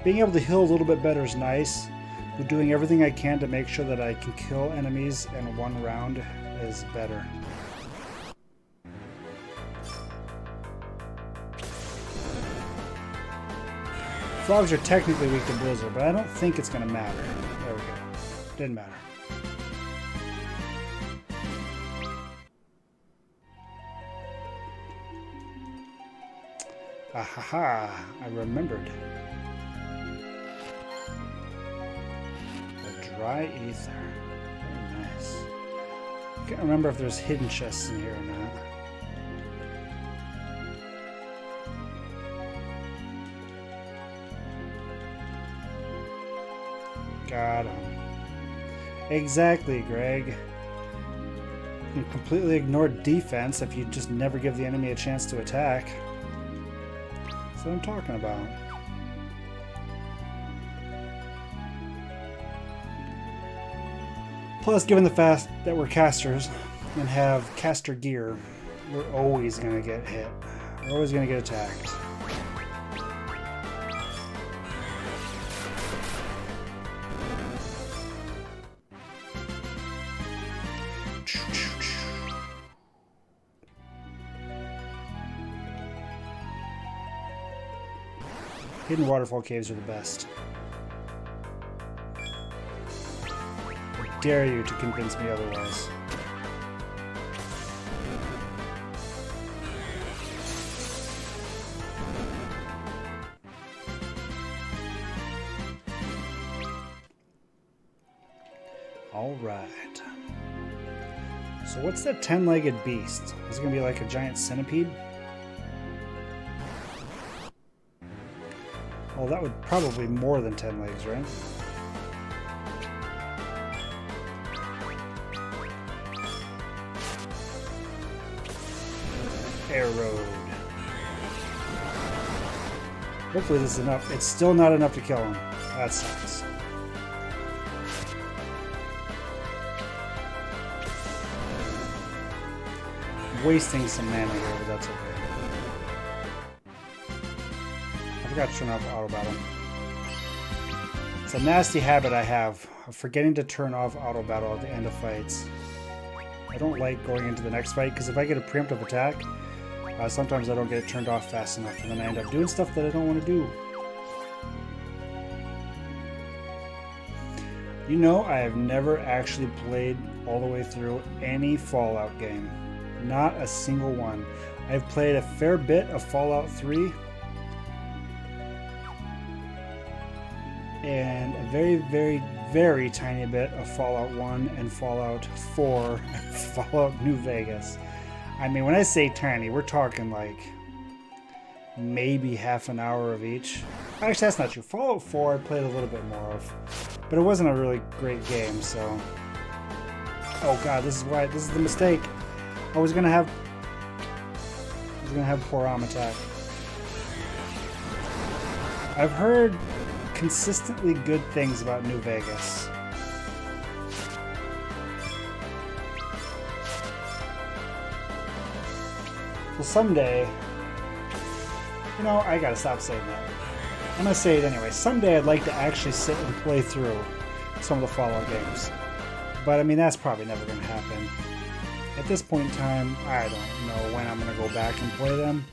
Being able to heal a little bit better is nice, but doing everything I can to make sure that I can kill enemies in one round is better. Frogs are technically weak to Blizzard, but I don't think it's going to matter. There we go. Didn't matter. Ahaha, I remembered. A dry ether. Very nice. I can't remember if there's hidden chests in here or not. Got him. Exactly, Greg. You can completely ignore defense if you just never give the enemy a chance to attack. That's what I'm talking about. Plus, given the fact that we're casters and have caster gear, we're always going to get hit. We're always going to get attacked. Hidden waterfall caves are the best. I dare you to convince me otherwise. All right. So what's that 10-legged beast? Is it going to be like a giant centipede? Well, that would probably be more than 10 legs, right? Arrowed. Hopefully this is enough. It's still not enough to kill him. That sucks. Wasting some mana here, but that's okay. I forgot to turn off auto battle. It's a nasty habit I have of forgetting to turn off auto battle at the end of fights. I don't like going into the next fight because if I get a preemptive attack, sometimes I don't get it turned off fast enough and then I end up doing stuff that I don't want to do. You know, I have never actually played all the way through any Fallout game. Not a single one. I've played a fair bit of Fallout 3 and a very, very, very tiny bit of Fallout 1 and Fallout 4 and Fallout New Vegas. I mean, when I say tiny, we're talking like maybe half an hour of each. Actually, that's not true. Fallout 4 I played a little bit more of, but it wasn't a really great game, so... Oh god, this is the mistake. I was gonna have poor arm attack. I've heard consistently good things about New Vegas. So someday, you know, I gotta stop saying that. I'm gonna say it anyway. Someday I'd like to actually sit and play through some of the Fallout games. But I mean, that's probably never gonna happen. At this point in time, I don't know when I'm gonna go back and play them.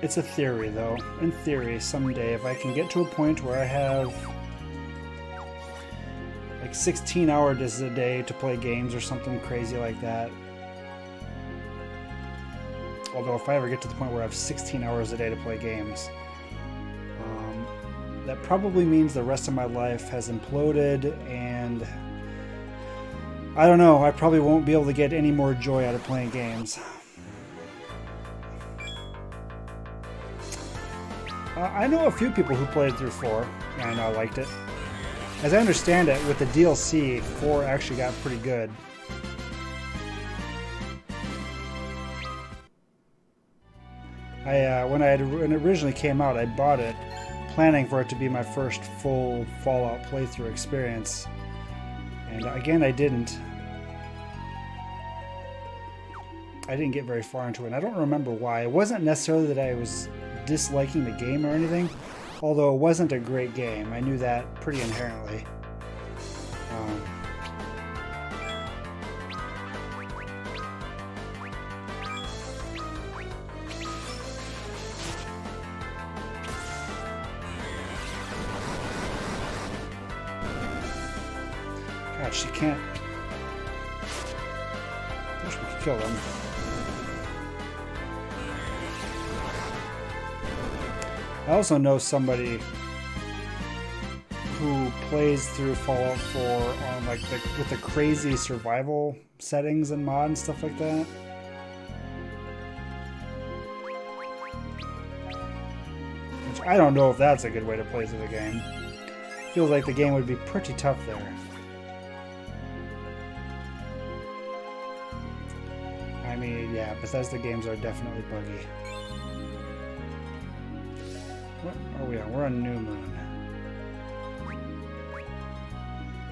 It's a theory, though. In theory, someday, if I can get to a point where I have like 16 hours a day to play games or something crazy like that. Although if I ever get to the point where I have 16 hours a day to play games, that probably means the rest of my life has imploded and I don't know, I probably won't be able to get any more joy out of playing games. I know a few people who played through 4 and liked it. As I understand it, with the DLC, 4 actually got pretty good. When it originally came out, I bought it, planning for it to be my first full Fallout playthrough experience. And again, I didn't. I didn't get very far into it. And I don't remember why. It wasn't necessarily that I was disliking the game or anything, although it wasn't a great game. I knew that pretty inherently. God, she can't. I wish we could kill them. I also know somebody who plays through Fallout 4 on like with the crazy survival settings and mod and stuff like that. Which I don't know if that's a good way to play through the game. Feels like the game would be pretty tough there. I mean, yeah, Bethesda games are definitely buggy. What are we on? We're on New Moon.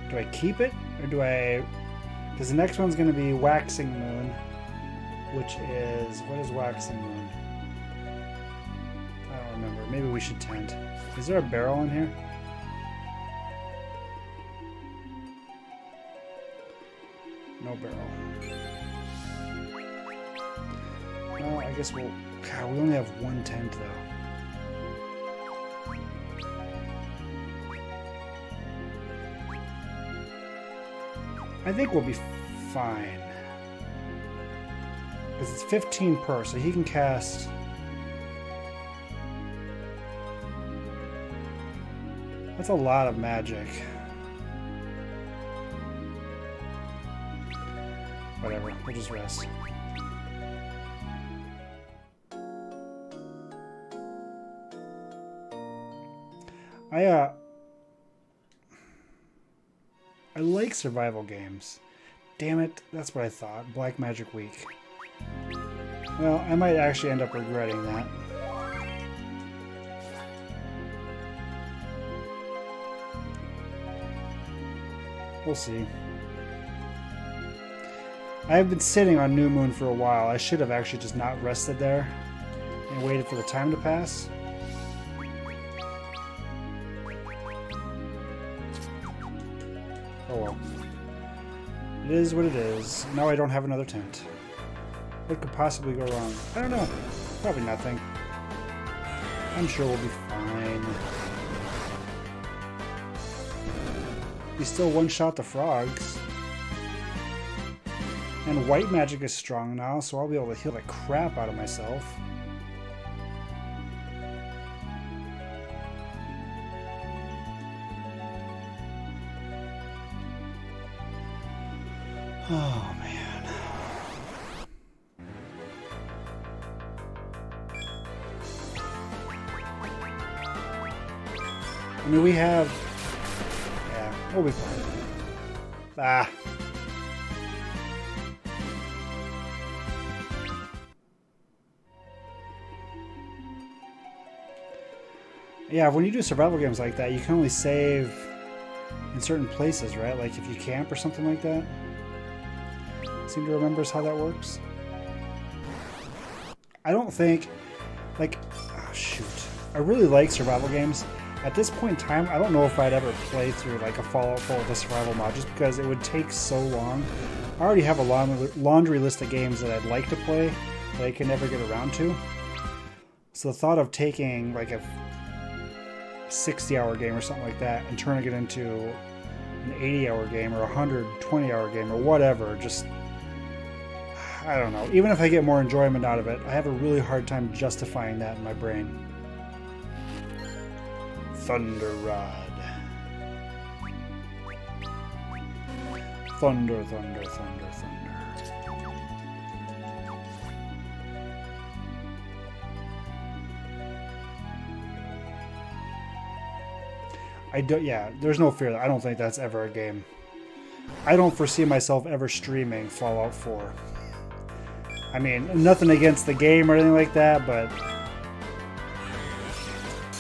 Do I keep it? Or do I... Because the next one's going to be Waxing Moon. Which is... What is Waxing Moon? I don't remember. Maybe we should tent. Is there a barrel in here? No barrel. Well, I guess we'll... God, we only have one tent, though. I think we'll be fine. Because it's 15 per, so he can cast... That's a lot of magic. Whatever, we'll just rest. I like survival games. Damn it, that's what I thought. Black Magic Week. Well, I might actually end up regretting that. We'll see. I've been sitting on New Moon for a while. I should have actually just not rested there and waited for the time to pass. Oh well. It is what it is. Now I don't have another tent. What could possibly go wrong? I don't know. Probably nothing. I'm sure we'll be fine. We still one-shot the frogs. And white magic is strong now, so I'll be able to heal the crap out of myself. Oh, man. I mean, we have... Yeah, we'll be fine. Ah. Yeah, when you do survival games like that, you can only save in certain places, right? Like if you camp or something like that. Seem to remember how that works. I don't think, like, oh shoot. I really like survival games. At this point in time, I don't know if I'd ever play through like a Fallout 4 with a survival mod, just because it would take so long. I already have a laundry list of games that I'd like to play that I can never get around to. So the thought of taking like a 60-hour game or something like that and turning it into an 80-hour game or a 120-hour game or whatever, just, I don't know. Even if I get more enjoyment out of it, I have a really hard time justifying that in my brain. Thunder Rod. Thunder, thunder, thunder, thunder. Yeah, there's no fear. I don't think that's ever a game. I don't foresee myself ever streaming Fallout 4. I mean, nothing against the game or anything like that, but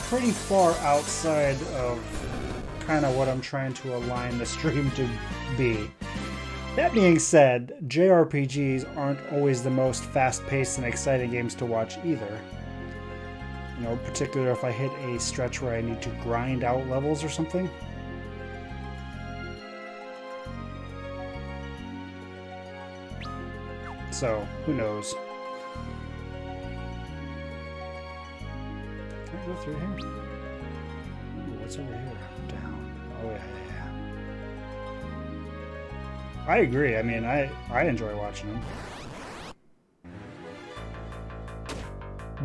pretty far outside of kind of what I'm trying to align the stream to be. That being said, JRPGs aren't always the most fast-paced and exciting games to watch either. You know, particularly if I hit a stretch where I need to grind out levels or something. So, who knows? Can I go through here? Ooh, what's over here? Down. Oh, yeah. I agree. I mean, I enjoy watching them.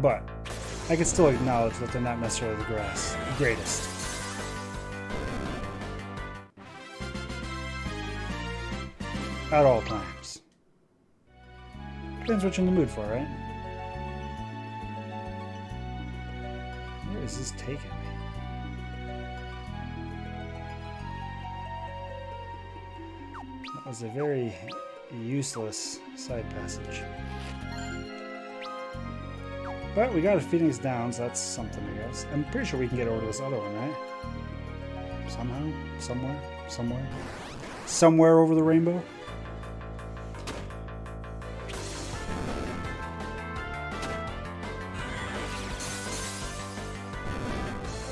But I can still acknowledge that they're not necessarily the greatest. At all times. Depends what you're in the mood for, right? Where is this taking me? That was a very useless side passage. But we got a Phoenix down, so that's something, I guess. I'm pretty sure we can get over to this other one, right? Somehow? Somewhere? Somewhere over the rainbow?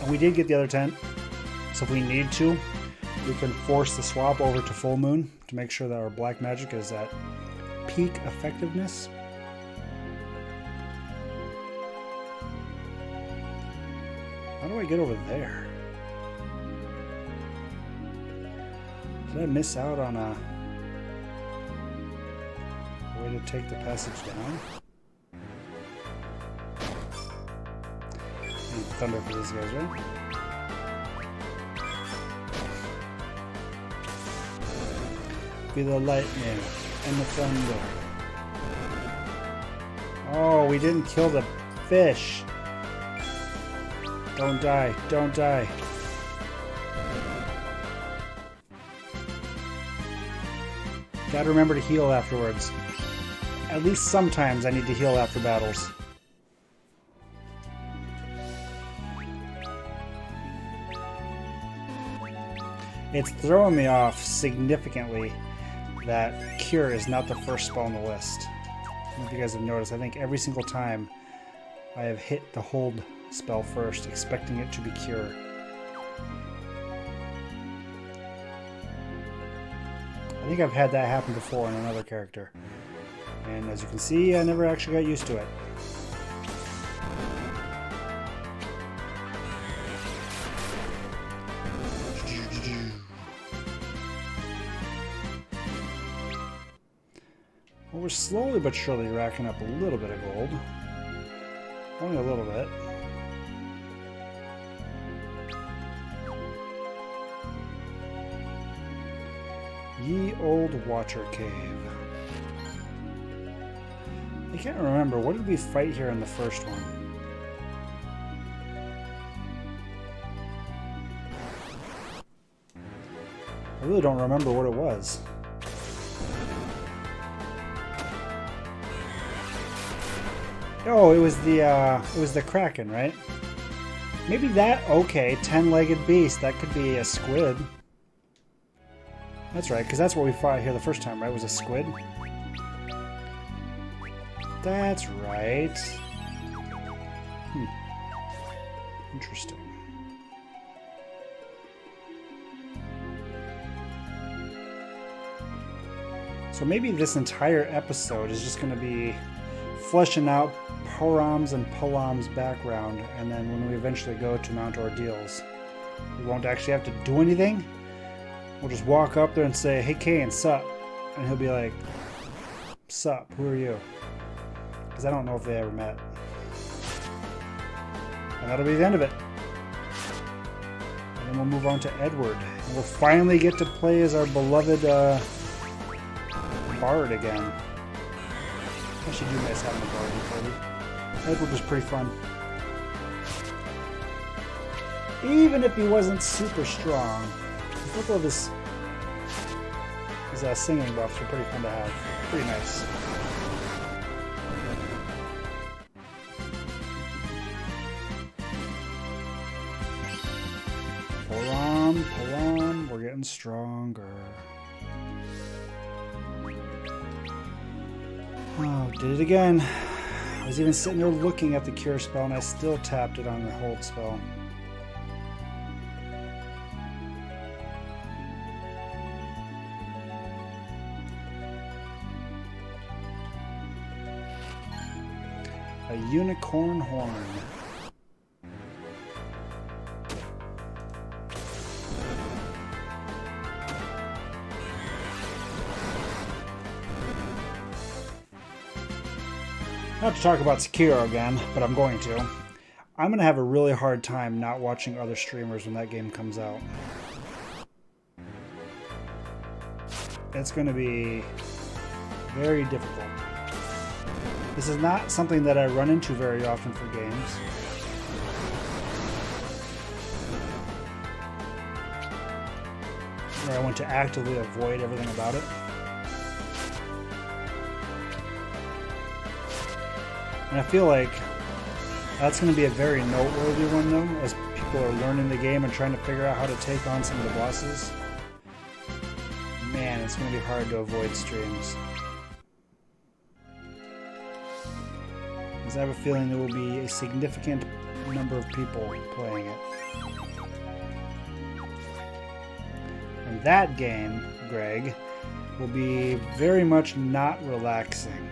And we did get the other tent, so if we need to, we can force the swap over to full moon to make sure that our black magic is at peak effectiveness. How do I get over there? Did I miss out on a way to take the passage down? Need thunder for these guys, right? Be the lightning and the thunder. Oh, we didn't kill the fish. Don't die. Don't die. Gotta remember to heal afterwards. At least sometimes I need to heal after battles. It's throwing me off significantly that Cure is not the first spell on the list. I don't know if you guys have noticed, I think every single time I have hit the hold spell first, expecting it to be Cure. I think I've had that happen before in another character. And as you can see, I never actually got used to it. Well, we're slowly but surely racking up a little bit of gold. Only a little bit. Ye Old Watcher Cave. I can't remember. What did we fight here in the first one? I really don't remember what it was. Oh, it was the Kraken, right? Maybe that. Okay, 10-legged beast. That could be a squid. That's right, because that's what we fought here the first time, right? Was a squid? That's right. Interesting. So maybe this entire episode is just going to be fleshing out Poram's and Palam's background, and then when we eventually go to Mount Ordeals, we won't actually have to do anything. We'll just walk up there and say, "Hey, Kane, sup?" And he'll be like, "Sup, who are you?" Because I don't know if they ever met. And that'll be the end of it. And then we'll move on to Edward. And we'll finally get to play as our beloved Bard again. I should do miss having a Bard party. Edward was pretty fun. Even if he wasn't super strong, a couple of his singing buffs were pretty fun to have. Pretty nice. Palam, we're getting stronger. Oh, did it again. I was even sitting there looking at the cure spell and I still tapped it on the hold spell. A unicorn horn. Not to talk about Sekiro again, but I'm going to. I'm going to have a really hard time not watching other streamers when that game comes out. It's going to be very difficult. This is not something that I run into very often for games. Where I want to actively avoid everything about it. And I feel like that's going to be a very noteworthy one, though, as people are learning the game and trying to figure out how to take on some of the bosses. Man, it's going to be hard to avoid streams. Because I have a feeling there will be a significant number of people playing it. And that game, Greg, will be very much not relaxing.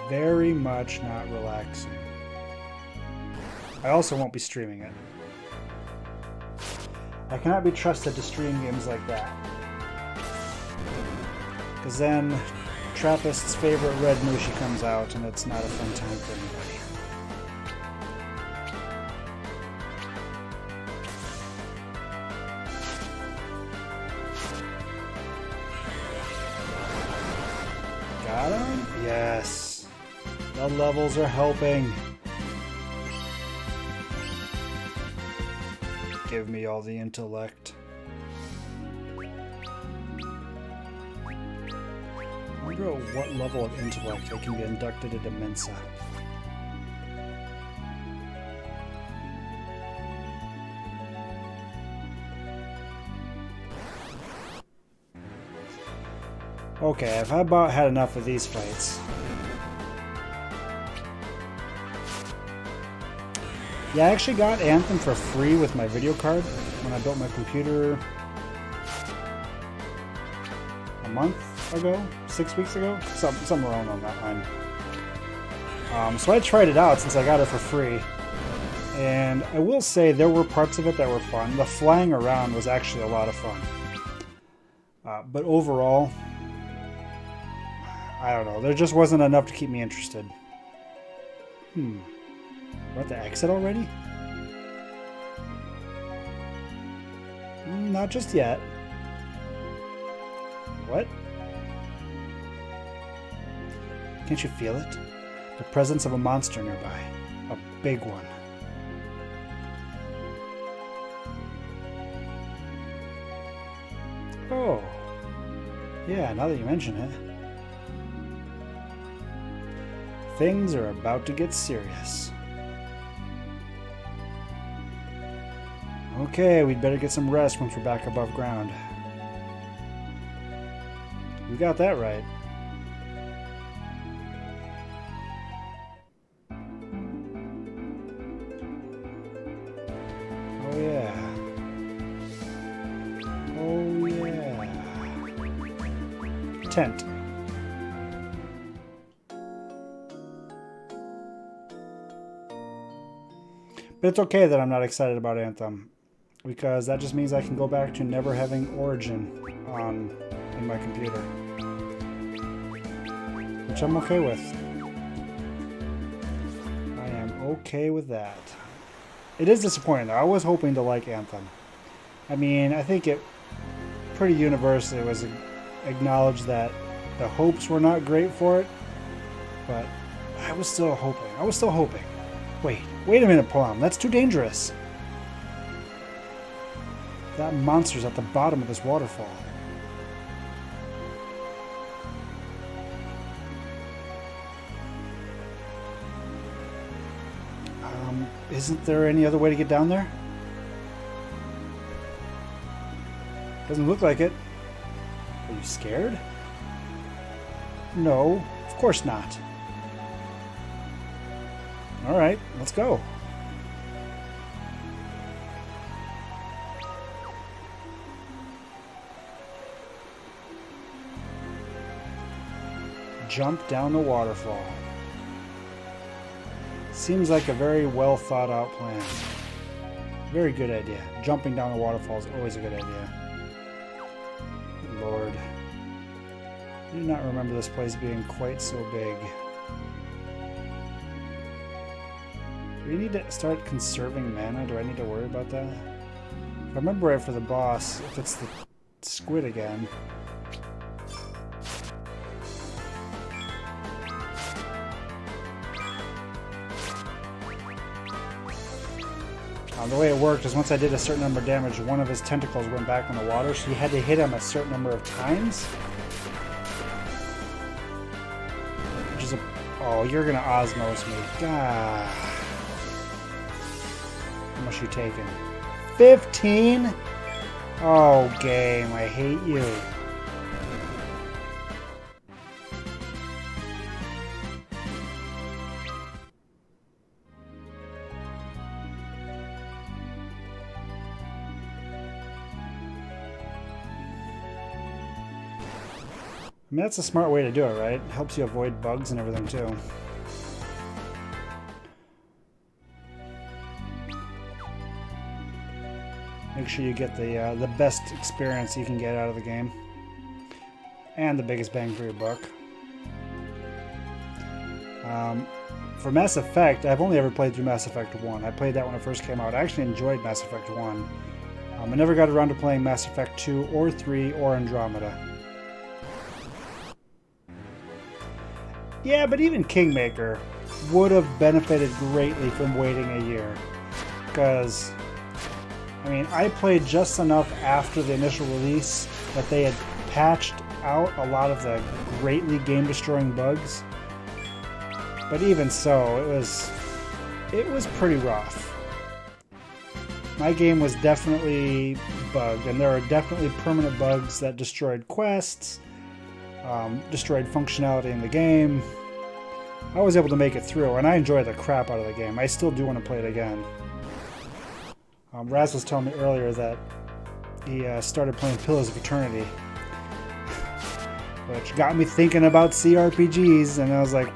Very much not relaxing. I also won't be streaming it. I cannot be trusted to stream games like that. Because then Trappist's favorite Red Mushi comes out and it's not a fun time for anybody. Got him? Yes. The levels are helping. Give me all the intellect. I wonder at what level of intellect I can be inducted into Mensa. Okay, I've about had enough of these fights. Yeah, I actually got Anthem for free with my video card when I built my computer a month ago, 6 weeks ago, somewhere around on that line. So I tried it out since I got it for free, and I will say there were parts of it that were fun. The flying around was actually a lot of fun. But overall, I don't know, there just wasn't enough to keep me interested. We're at the exit already? Not just yet. What? Can't you feel it? The presence of a monster nearby. A big one. Oh. Yeah, now that you mention it. Things are about to get serious. Okay, we'd better get some rest once we're back above ground. We got that right. Oh yeah. Oh yeah. Tent. But it's okay that I'm not excited about Anthem, because that just means I can go back to never having Origin on in my computer, which I'm okay with. I am okay with that. It is disappointing though. I was hoping to like Anthem. I mean, I think it pretty universally was acknowledged that the hopes were not great for it, but I was still hoping. Wait a minute, Plum. That's too dangerous. That monster's at the bottom of this waterfall. Isn't there any other way to get down there? Doesn't look like it. Are you scared? No, of course not. Alright, let's go. Jump down the waterfall. Seems like a very well thought out plan. Very good idea. Jumping down the waterfall is always a good idea. Lord. I do not remember this place being quite so big. Do we need to start conserving mana? Do I need to worry about that? If I remember right for the boss, if it's the squid again. The way it worked is once I did a certain number of damage, one of his tentacles went back in the water, so you had to hit him a certain number of times. Which is a... Oh, you're gonna osmose me. God. How much you taking? 15? Oh, game. I hate you. I mean, that's a smart way to do it, right? It helps you avoid bugs and everything, too. Make sure you get the best experience you can get out of the game. And the biggest bang for your buck. For Mass Effect, I've only ever played through Mass Effect 1. I played that when it first came out. I actually enjoyed Mass Effect 1. I never got around to playing Mass Effect 2 or 3 or Andromeda. Yeah, but even Kingmaker would have benefited greatly from waiting a year. Because, I mean, I played just enough after the initial release that they had patched out a lot of the greatly game-destroying bugs. But even so, it was pretty rough. My game was definitely bugged, and there are definitely permanent bugs that destroyed quests, destroyed functionality in the game. I was able to make it through, and I enjoyed the crap out of the game. I still do want to play it again. Raz was telling me earlier that he started playing Pillars of Eternity, which got me thinking about CRPGs, and I was like,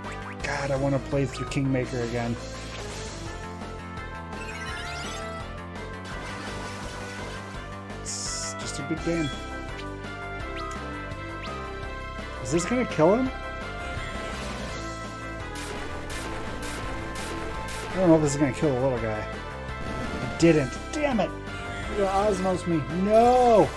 God, I want to play through Kingmaker again. It's just a good game. Is this gonna kill him? I don't know if this is gonna kill the little guy. It didn't. Damn it! You're gonna osmose me. No!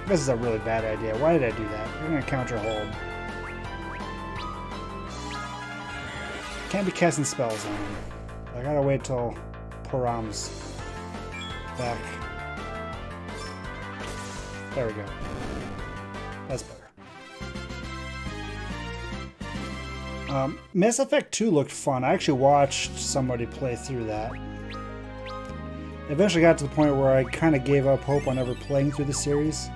This is a really bad idea. Why did I do that? You're gonna counter hold. Can't be casting spells on him. I gotta wait till Param's back. There we go. That's better. Mass Effect 2 looked fun. I actually watched somebody play through that. Eventually got to the point where I kind of gave up hope on ever playing through the series.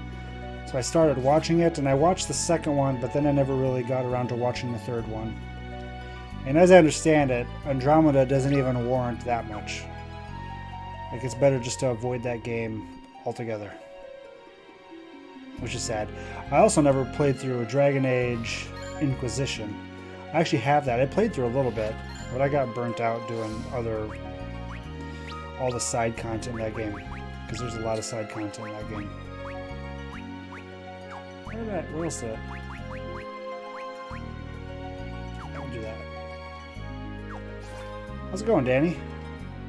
So I started watching it, and I watched the second one, but then I never really got around to watching the third one. And as I understand it, Andromeda doesn't even warrant that much. Like, it's better just to avoid that game altogether. Which is sad. I also never played through Dragon Age Inquisition. I actually have that. I played through a little bit, but I got burnt out doing all the side content in that game. Because there's a lot of side content in that game. Where else did it? I'll do that. How's it going, Danny?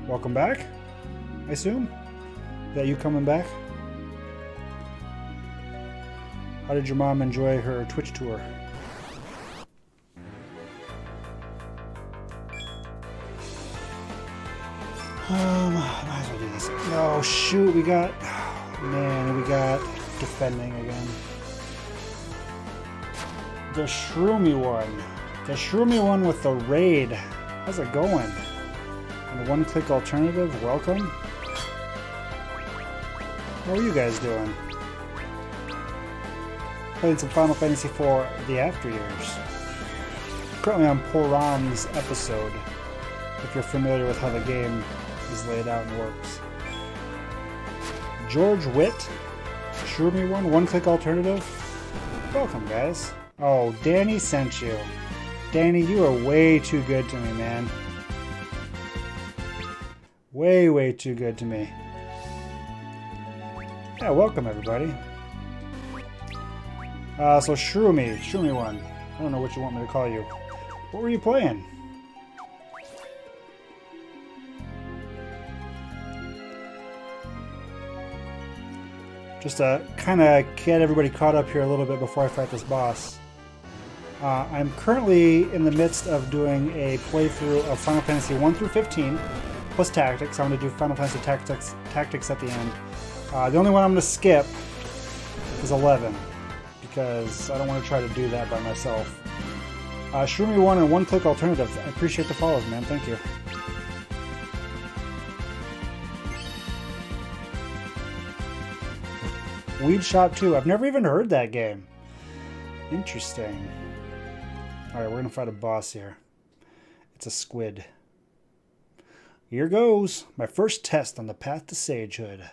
Welcome back, I assume? Is that you coming back? How did your mom enjoy her Twitch tour? Might as well do this. No, shoot, we got defending again. The shroomy one. The shroomy one with the raid. How's it going? And a one-click alternative, welcome. How are you guys doing? Playing some Final Fantasy IV The After Years. Currently on Poram's episode, if you're familiar with how the game is laid out and works. George Witt, Shroomy one-click alternative. Welcome, guys. Oh, Danny sent you. Danny, you are way too good to me, man. Way, way too good to me. Yeah, welcome, everybody. So Shroomy one. I don't know what you want me to call you. What were you playing? Just to kind of get everybody caught up here a little bit before I fight this boss. I'm currently in the midst of doing a playthrough of Final Fantasy 1 through 15, plus Tactics. I'm going to do Final Fantasy Tactics at the end. The only one I'm going to skip is 11, because I don't want to try to do that by myself. Shroomy one and one-click alternative. I appreciate the follows, man. Thank you. Weed Shop 2. I've never even heard that game. Interesting. Alright, we're going to fight a boss here. It's a squid. Here goes. My first test on the path to sagehood.